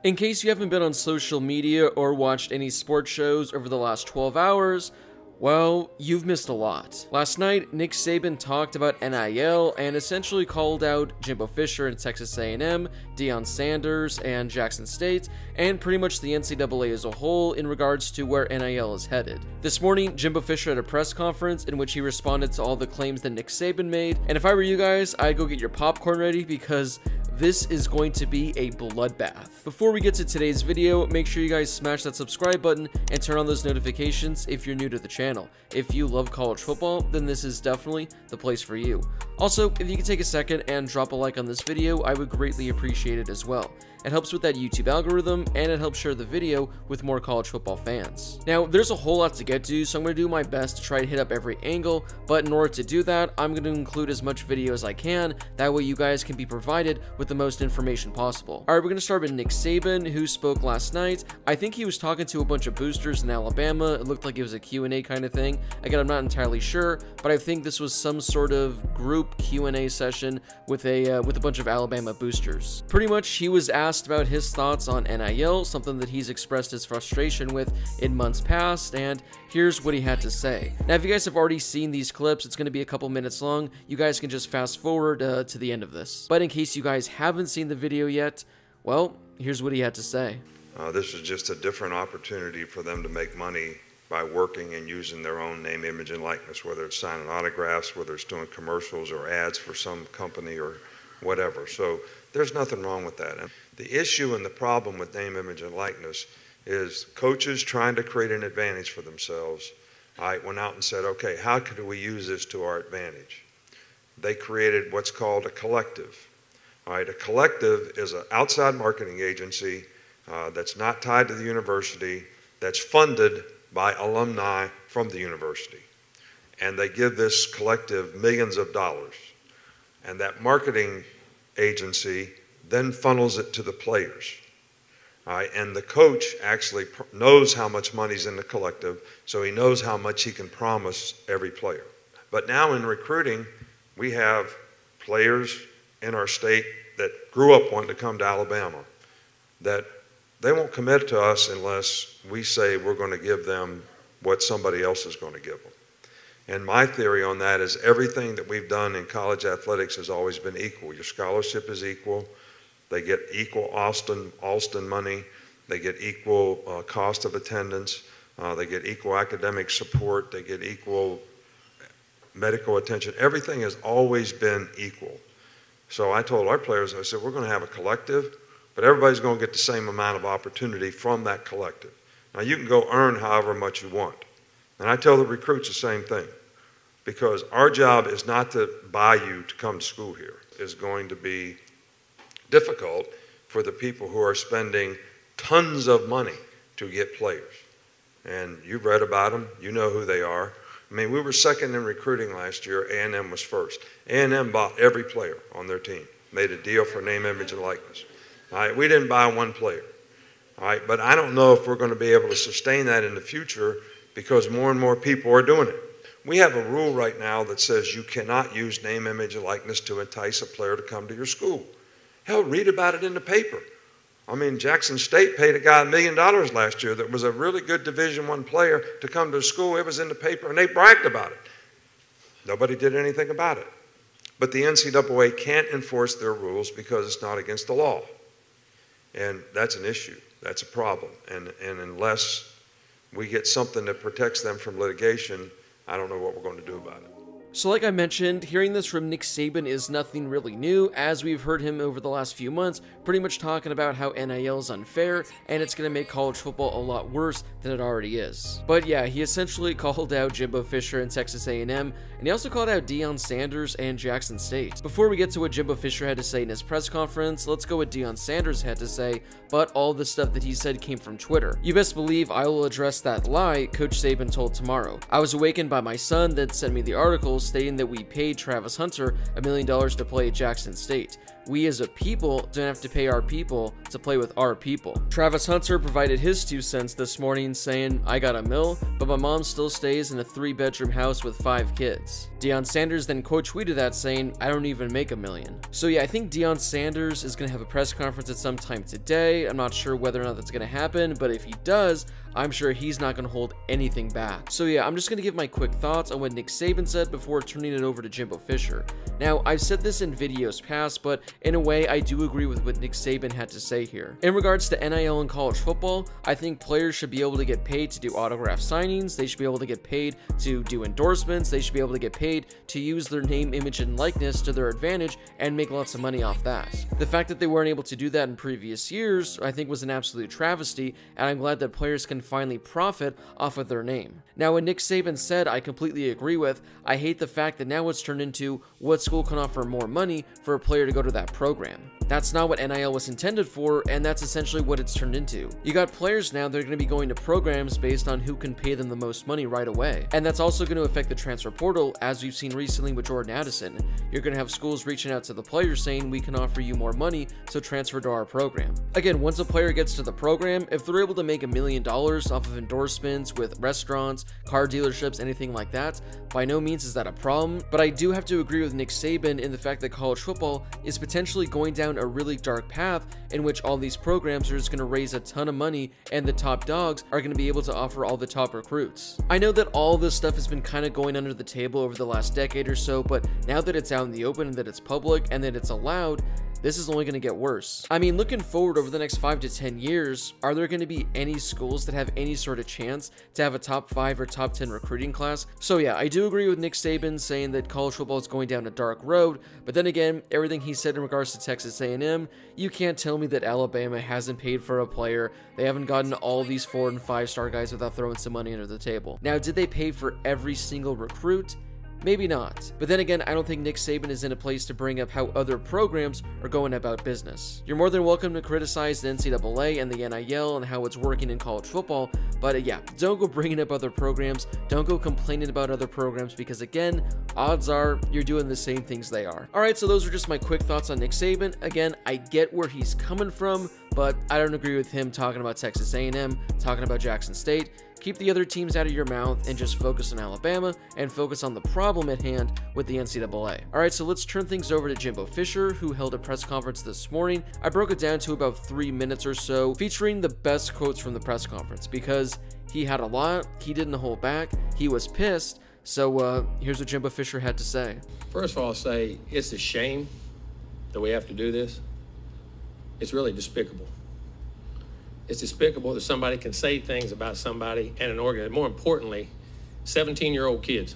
In case you haven't been on social media or watched any sports shows over the last 12 hours, well, you've missed a lot. Last night, Nick Saban talked about NIL and essentially called out Jimbo Fisher and Texas A&M, Deion Sanders and Jackson State, and pretty much the NCAA as a whole in regards to where NIL is headed. This morning, Jimbo Fisher had a press conference in which he responded to all the claims that Nick Saban made, and if I were you guys, I'd go get your popcorn ready because this is going to be a bloodbath. Before we get to today's video, make sure you guys smash that subscribe button and turn on those notifications if you're new to the channel. If you love college football, then this is definitely the place for you. Also, if you could take a second and drop a like on this video, I would greatly appreciate it as well. It helps with that YouTube algorithm, and it helps share the video with more college football fans. Now, there's a whole lot to get to, so I'm going to do my best to try to hit up every angle, but in order to do that, I'm going to include as much video as I can, that way you guys can be provided with the most information possible. Alright, we're going to start with Nick Saban, who spoke last night. I think he was talking to a bunch of boosters in Alabama. It looked like it was a Q&A kind of thing. Again, I'm not entirely sure, but I think this was some sort of group Q&A session with a bunch of Alabama boosters. Pretty much, he was asked about his thoughts on NIL, something that he's expressed his frustration with in months past, and here's what he had to say. Now, if you guys have already seen these clips, it's going to be a couple minutes long. You guys can just fast forward to the end of this. But in case you guys haven't seen the video yet, well, here's what he had to say. This is just a different opportunity for them to make money by working and using their own name, image, and likeness, whether it's signing autographs, whether it's doing commercials or ads for some company or whatever. So there's nothing wrong with that. And the issue and the problem with name, image, and likeness is coaches trying to create an advantage for themselves. I went out and said, okay, how could we use this to our advantage? They created what's called a collective. All right, a collective is an outside marketing agency that's not tied to the university, that's funded by alumni from the university. And they give this collective millions of dollars. And that marketing agency then funnels it to the players. All right, and the coach actually knows how much money's in the collective, so he knows how much he can promise every player. But now in recruiting, we have players in our state that grew up wanting to come to Alabama, that they won't commit to us unless we say we're going to give them what somebody else is going to give them. And my theory on that is everything that we've done in college athletics has always been equal. Your scholarship is equal. They get equal Alston money. They get equal cost of attendance. They get equal academic support. They get equal medical attention. Everything has always been equal. So I told our players, I said, we're going to have a collective, but everybody's going to get the same amount of opportunity from that collective. Now, you can go earn however much you want. And I tell the recruits the same thing, because our job is not to buy you to come to school here. It's going to be difficult for the people who are spending tons of money to get players. And you've read about them. You know who they are. I mean, we were second in recruiting last year. A&M was first. A&M bought every player on their team, made a deal for name, image, and likeness. All right, we didn't buy one player. All right, but I don't know if we're going to be able to sustain that in the future because more and more people are doing it. We have a rule right now that says you cannot use name, image, and likeness to entice a player to come to your school. Hell, read about it in the paper. I mean, Jackson State paid a guy $1 million last year that was a really good Division I player to come to school. It was in the paper, and they bragged about it. Nobody did anything about it. But the NCAA can't enforce their rules because it's not against the law. And that's an issue. That's a problem. And unless we get something that protects them from litigation, I don't know what we're going to do about it. So like I mentioned, hearing this from Nick Saban is nothing really new, as we've heard him over the last few months pretty much talking about how NIL is unfair and it's going to make college football a lot worse than it already is. But yeah, he essentially called out Jimbo Fisher and Texas A&M, and he also called out Deion Sanders and Jackson State. Before we get to what Jimbo Fisher had to say in his press conference, let's go what Deion Sanders had to say, but all the stuff that he said came from Twitter. You best believe I will address that lie Coach Saban told tomorrow. I was awakened by my son that sent me the article stating that we paid Travis Hunter $1 million to play at Jackson State. we as a people don't have to pay our people to play with our people. Travis Hunter provided his 2 cents this morning saying, I got $1 million, but my mom still stays in a 3-bedroom house with 5 kids. Deion Sanders then quote tweeted that saying, I don't even make $1 million. So yeah, I think Deion Sanders is going to have a press conference at some time today. I'm not sure whether or not that's going to happen, but if he does, I'm sure he's not going to hold anything back. So yeah, I'm just going to give my quick thoughts on what Nick Saban said before turning it over to Jimbo Fisher. Now, I've said this in videos past, but in a way, I do agree with what Nick Saban had to say here. In regards to NIL in college football, I think players should be able to get paid to do autograph signings, they should be able to get paid to do endorsements, they should be able to get paid to use their name, image, and likeness to their advantage and make lots of money off that. The fact that they weren't able to do that in previous years, I think was an absolute travesty, and I'm glad that players can finally profit off of their name. Now, what Nick Saban said, I completely agree with. I hate the fact that now it's turned into what school can offer more money for a player to go to that program. That's not what NIL was intended for, and that's essentially what it's turned into. You got players now that are going to be going to programs based on who can pay them the most money right away. And that's also going to affect the transfer portal, as we've seen recently with Jordan Addison. You're going to have schools reaching out to the players saying, we can offer you more money, so transfer to our program. Again, once a player gets to the program, if they're able to make $1 million off of endorsements with restaurants, car dealerships, anything like that, by no means is that a problem. But I do have to agree with Nick Saban in the fact that college football is potentially going down a really dark path in which all these programs are just going to raise a ton of money and the top dogs are going to be able to offer all the top recruits. I know that all this stuff has been kind of going under the table over the last decade or so, but now that it's out in the open and that it's public and that it's allowed, this is only going to get worse. I mean, looking forward over the next 5 to 10 years, are there going to be any schools that have any sort of chance to have a top 5 or top 10 recruiting class? So yeah, I do agree with Nick Saban saying that college football is going down a dark road, but then again, everything he said in regards to Texas A&M, you can't tell me that Alabama hasn't paid for a player. They haven't gotten all these 4- and 5-star guys without throwing some money under the table. Now, did they pay for every single recruit? Maybe not. But then again, I don't think Nick Saban is in a place to bring up how other programs are going about business. You're more than welcome to criticize the NCAA and the NIL and how it's working in college football, but yeah, don't go bringing up other programs, don't go complaining about other programs, because again, odds are you're doing the same things they are. Alright, so those are just my quick thoughts on Nick Saban. Again, I get where he's coming from, but I don't agree with him talking about Texas A&M, talking about Jackson State. Keep the other teams out of your mouth and just focus on Alabama and focus on the problem at hand with the NCAA. Alright, so let's turn things over to Jimbo Fisher, who held a press conference this morning. I broke it down to about 3 minutes or so, featuring the best quotes from the press conference, because he had a lot, he didn't hold back, he was pissed, so here's what Jimbo Fisher had to say. First of all, I'll say it's a shame that we have to do this. It's really despicable. It's despicable that somebody can say things about somebody and an organization. More importantly, 17-year-old kids.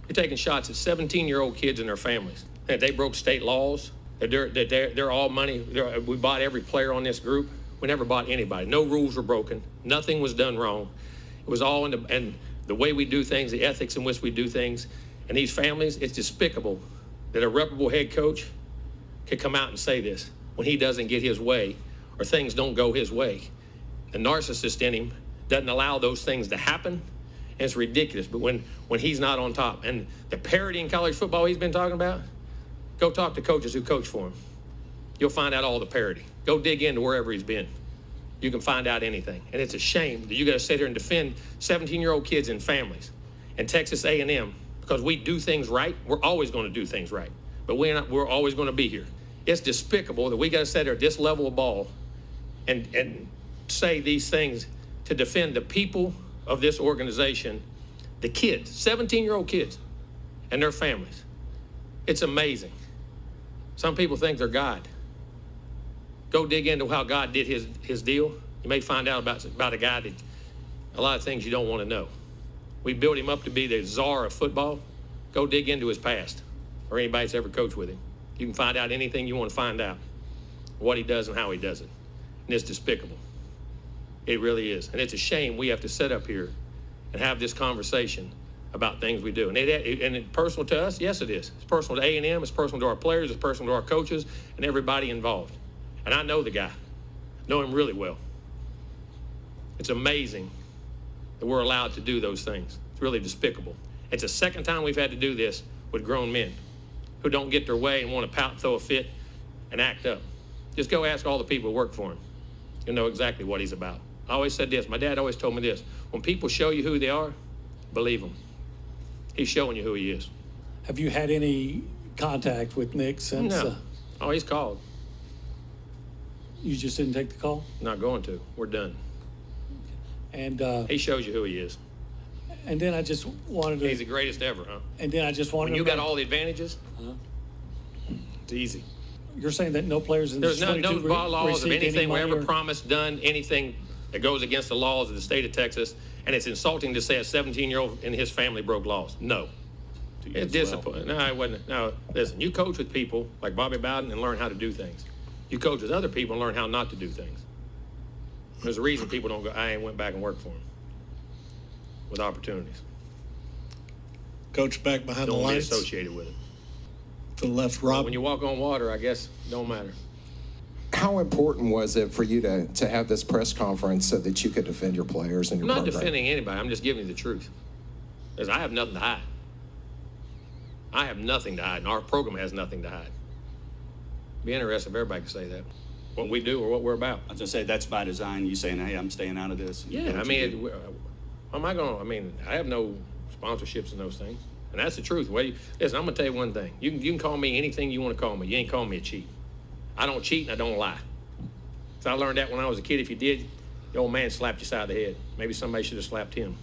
You're taking shots at 17-year-old kids and their families. That they broke state laws. They're all money. We bought every player on this group. We never bought anybody. No rules were broken. Nothing was done wrong. It was all in the way we do things, the ethics in which we do things. And these families, it's despicable that a reputable head coach could come out and say this when he doesn't get his way or things don't go his way. The narcissist in him doesn't allow those things to happen, and it's ridiculous. But when he's not on top, and the parity in college football he's been talking about, go talk to coaches who coach for him. You'll find out all the parity. Go dig into wherever he's been. You can find out anything. And it's a shame that you got to sit here and defend 17-year-old kids and families and Texas A&M because we do things right. We're always going to do things right, but we're always going to be here. It's despicable that we got to sit there at this level of ball and say these things to defend the people of this organization, the kids, 17-year-old kids and their families. It's amazing. Some people think they're God. Go dig into how God did his deal. You may find out about a guy that a lot of things you don't want to know. We built him up to be the czar of football. Go dig into his past or anybody that's ever coached with him. You can find out anything you want to find out, what he does and how he does it. And it's despicable. It really is. And it's a shame we have to sit up here and have this conversation about things we do. And it's personal to us? Yes, it is. It's personal to A&M. It's personal to our players. It's personal to our coaches and everybody involved. And I know the guy. Know him really well. It's amazing that we're allowed to do those things. It's really despicable. It's the second time we've had to do this with grown men who don't get their way and want to pout and throw a fit and act up. Just go ask all the people who work for him. You'll know exactly what he's about. I always said this. My dad always told me this. When people show you who they are, believe them. He's showing you who he is. Have you had any contact with Nick since? No. Oh, he's called. You just didn't take the call? Not going to. We're done. And he shows you who he is. And then I just wanted to. He's the greatest ever, huh? And then I just wanted. When you to got all the advantages, it's easy. You're saying that no players in There's the no laws of anything we ever or... promised, done anything that goes against the laws of the state of Texas, and it's insulting to say a 17-year-old and his family broke laws. No. It's discipline. No, it wasn't. No, listen, you coach with people like Bobby Bowden and learn how to do things. You coach with other people and learn how not to do things. There's a reason people don't go, I ain't went back and worked for them with opportunities. Coach, back behind the Don't be lights. associated with it. To the left, Rob. When you walk on water, I guess, don't matter. How important was it for you to have this press conference so that you could defend your players and your I'm not program? defending anybody. I'm just giving you the truth. Because I have nothing to hide. I have nothing to hide, and our program has nothing to hide. Be interested if everybody could say that. What we do or what we're about. I was going to say, that's by design. You saying, hey, I'm staying out of this. Yeah, I mean, how am I going to, I mean, I have no sponsorships and those things. And that's the truth. Listen, I'm going to tell you one thing. You can call me anything you want to call me. You ain't calling me a cheat. I don't cheat and I don't lie. So I learned that when I was a kid. If you did, the old man slapped you side of the head. Maybe somebody should have slapped him.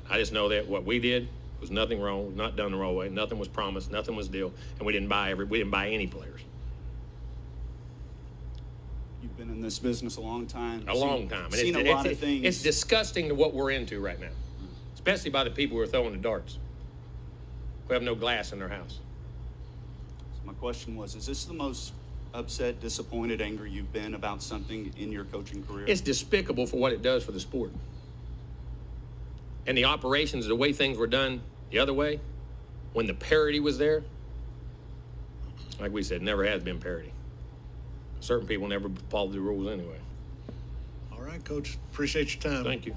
I just know that what we did was nothing wrong, was not done the wrong way. Nothing was promised, nothing was deal, and we didn't buy any players. You've been in this business a long time. A long time. And Seen a lot of things. It's disgusting to what we're into right now, especially by the people who are throwing the darts, who have no glass in their house. So my question was, is this the most upset, disappointed, angry you've been about something in your coaching career? It's despicable for what it does for the sport. And the operations, the way things were done the other way, when the parity was there, like we said, never has been parity. Certain people never follow the rules anyway. All right, Coach. Appreciate your time. Thank you.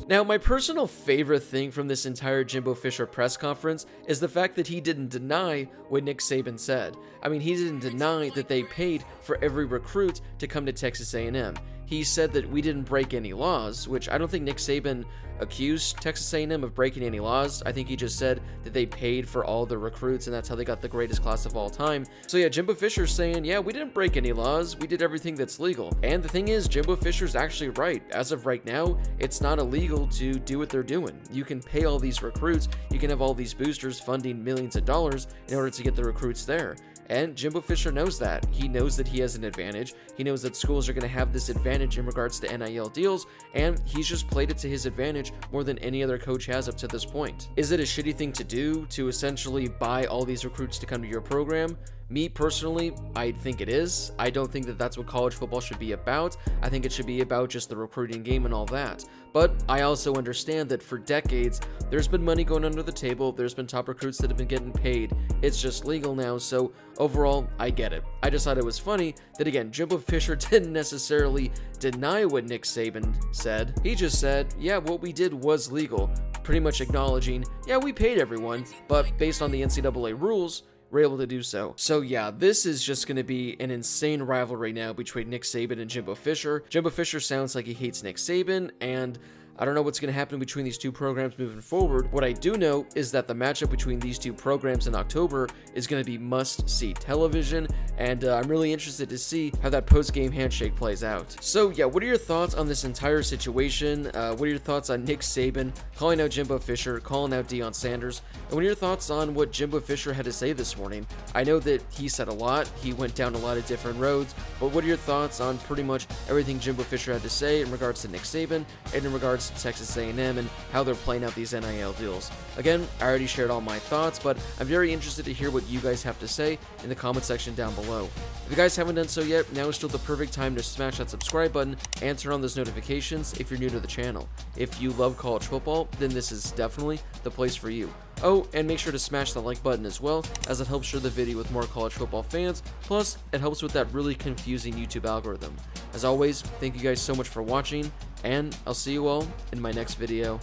Now, my personal favorite thing from this entire Jimbo Fisher press conference is the fact that he didn't deny what Nick Saban said. I mean, he didn't deny that they paid for every recruit to come to Texas A&M. He said that we didn't break any laws, which I don't think Nick Saban accused Texas A&M of breaking any laws. I think he just said that they paid for all the recruits, and that's how they got the greatest class of all time. So yeah, Jimbo Fisher's saying, yeah, we didn't break any laws. We did everything that's legal. And the thing is, Jimbo Fisher's actually right. As of right now, it's not illegal to do what they're doing. You can pay all these recruits. You can have all these boosters funding millions of dollars in order to get the recruits there. And Jimbo Fisher knows that. He knows that he has an advantage. He knows that schools are going to have this advantage in regards to NIL deals, and he's just played it to his advantage more than any other coach has up to this point. Is it a shitty thing to do to essentially buy all these recruits to come to your program? Me personally, I think it is. I don't think that that's what college football should be about. I think it should be about just the recruiting game and all that. But I also understand that for decades, there's been money going under the table. There's been top recruits that have been getting paid. It's just legal now. So overall, I get it. I just thought it was funny that, again, Jimbo Fisher didn't necessarily deny what Nick Saban said. He just said, yeah, what we did was legal. Pretty much acknowledging, yeah, we paid everyone, but based on the NCAA rules, we're able to do so. So yeah, this is just going to be an insane rivalry now between Nick Saban and Jimbo Fisher. Jimbo Fisher sounds like he hates Nick Saban, and I don't know what's going to happen between these two programs moving forward. What I do know is that the matchup between these two programs in October is going to be must-see television, and I'm really interested to see how that post-game handshake plays out. So yeah, what are your thoughts on this entire situation? What are your thoughts on Nick Saban calling out Jimbo Fisher, calling out Deion Sanders? And what are your thoughts on what Jimbo Fisher had to say this morning? I know that he said a lot, he went down a lot of different roads, but what are your thoughts on pretty much everything Jimbo Fisher had to say in regards to Nick Saban and in regards to Texas A&M and how they're playing out these NIL deals? Again, I already shared all my thoughts, but I'm very interested to hear what you guys have to say in the comment section down below. If you guys haven't done so yet, now is still the perfect time to smash that subscribe button and turn on those notifications if you're new to the channel. If you love college football, then this is definitely the place for you. Oh, and make sure to smash the like button as well, as it helps share the video with more college football fans, plus it helps with that really confusing YouTube algorithm. As always, thank you guys so much for watching, and I'll see you all in my next video.